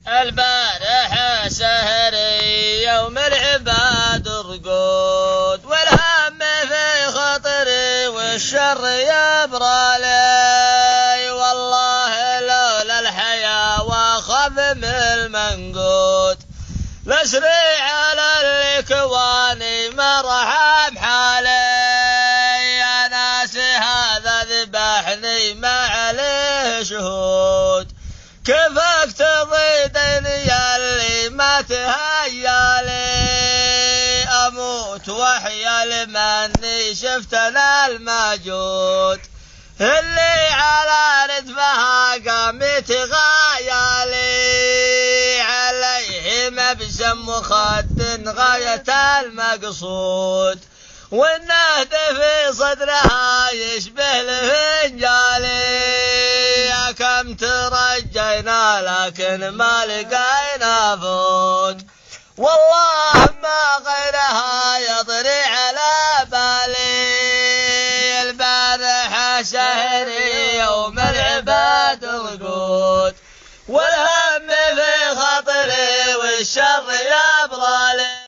البارح سهري يوم العباد رقود، والهم في خطري والشر يبرى لي، والله لولا الحياة واخاف من المنقود، لسري على الكواني ما رحم حالي، يا ناسي هذا ذبحني ما عليه شهود، كيفك تضيدني ياللي ما تهيالي، أموت وحيا لمني شفتنا الموجود، اللي على ردفها قامت غايالي، عليه مبسم وخد غاية المقصود، والنهد في صدرها يشبه الفنجالي، كم ترجينا لكن ما لقينا فود، والله ما غيرها يضري على بالي، البارح سهري يوم العباد رقود، والهم في خطري والشر